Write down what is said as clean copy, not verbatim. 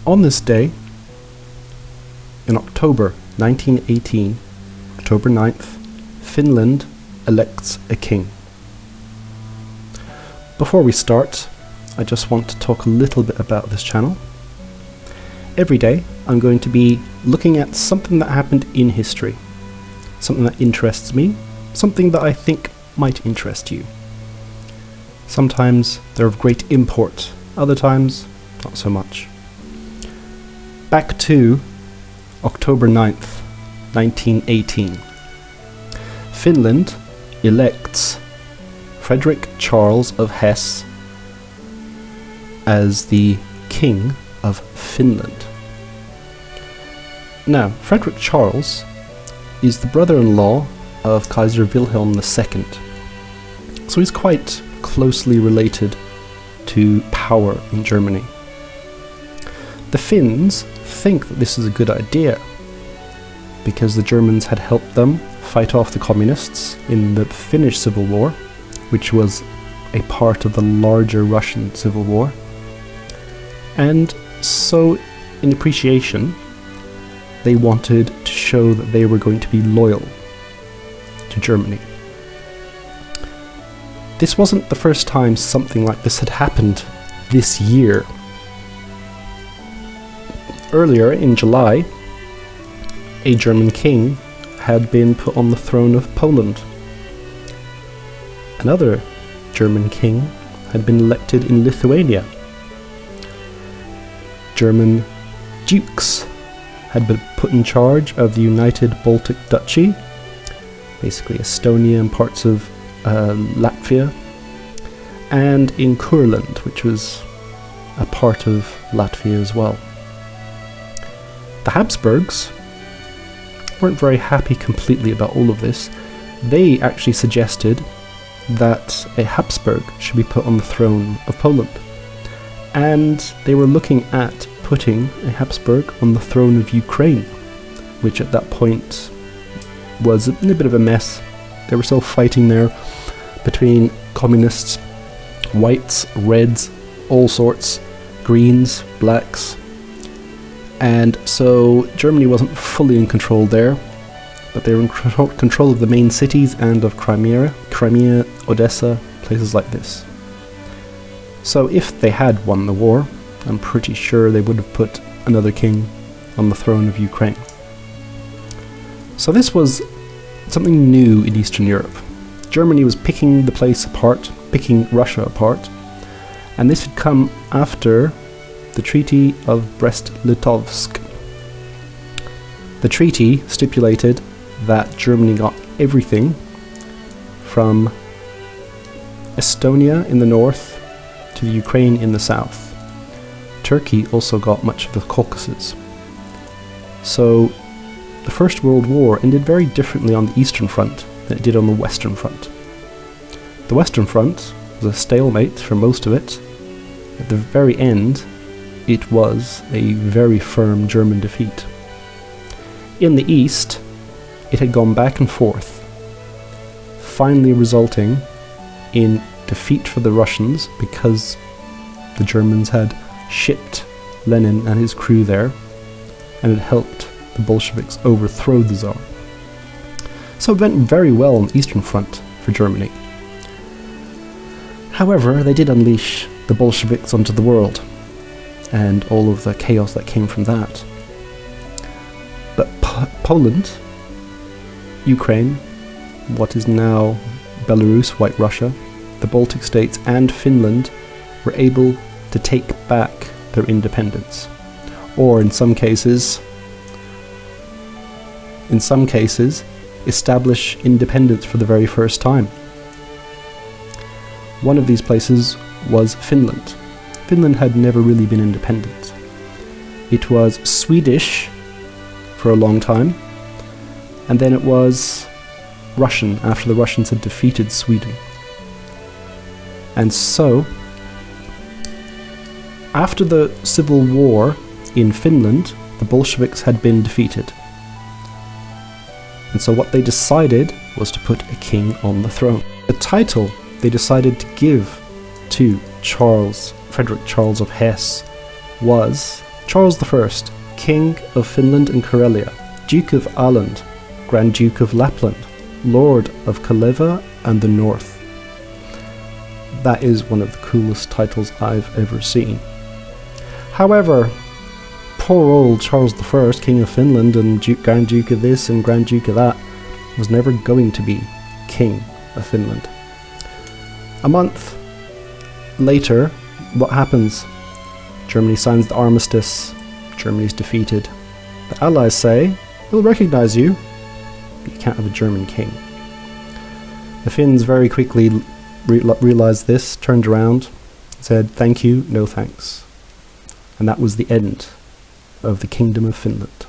On this day, in October 1918, October 9th, Finland elects a king. Before we start, I just want to talk a little bit about this channel. Every day, I'm going to be looking at something that happened in history, something that interests me, something that I think might interest you. Sometimes they're of great import, other times not so much. Back to October 9th, 1918. Finland elects Frederick Charles of Hesse as the King of Finland. Now, Frederick Charles is the brother-in-law of Kaiser Wilhelm II, so he's quite closely related to power in Germany. The Finns think that this is a good idea because the Germans had helped them fight off the communists in the Finnish Civil War, which was a part of the larger Russian Civil War. And so, in appreciation, they wanted to show that they were going to be loyal to Germany. This wasn't the first time something like this had happened this year. Earlier in July, a German king had been put on the throne of Poland. Another German king had been elected in Lithuania. German dukes had been put in charge of the United Baltic Duchy, basically Estonia and parts of Latvia, and in Kurland, which was a part of Latvia as well. The Habsburgs weren't very happy completely about all of this. They actually suggested that a Habsburg should be put on the throne of Poland, and they were looking at putting a Habsburg on the throne of Ukraine, which at that point was a bit of a mess. They were still fighting there between communists, whites, reds, all sorts, greens, blacks, and so Germany wasn't fully in control there, but they were in control of the main cities and of Crimea, Odessa, places like this. So if they had won the war, I'm pretty sure they would have put another king on the throne of Ukraine. So this was something new in Eastern Europe. Germany was picking the place apart, picking Russia apart, and this had come after the Treaty of Brest-Litovsk. The treaty stipulated that Germany got everything from Estonia in the north to the Ukraine in the south. Turkey also got much of the Caucasus. So the First World War ended very differently on the Eastern Front than it did on the Western Front. The Western Front was a stalemate for most of it. At the very end, it was a very firm German defeat. In the East, it had gone back and forth, finally resulting in defeat for the Russians because the Germans had shipped Lenin and his crew there, and it helped the Bolsheviks overthrow the Tsar. So it went very well on the Eastern Front for Germany. However, they did unleash the Bolsheviks onto the world, and all of the chaos that came from that. But Poland, Ukraine, what is now Belarus, White Russia, the Baltic states and Finland were able to take back their independence, or in some cases establish independence for the very first time. One of these places was Finland. Finland had never really been independent. It was Swedish for a long time, and then it was Russian after the Russians had defeated Sweden. And so, after the Civil War in Finland, the Bolsheviks had been defeated. And so what they decided was to put a king on the throne. The title they decided to give to Frederick Charles of Hesse was Charles I, King of Finland and Karelia, Duke of Åland, Grand Duke of Lapland, Lord of Kaleva and the North. That is one of the coolest titles I've ever seen. However, poor old Charles I, King of Finland and Grand Duke of this and Grand Duke of that, was never going to be King of Finland. A month later, what happens? Germany signs the armistice. Germany's defeated. The Allies say, we'll recognise you, but you can't have a German king. The Finns very quickly realised this, turned around, said thank you, no thanks. And that was the end of the Kingdom of Finland.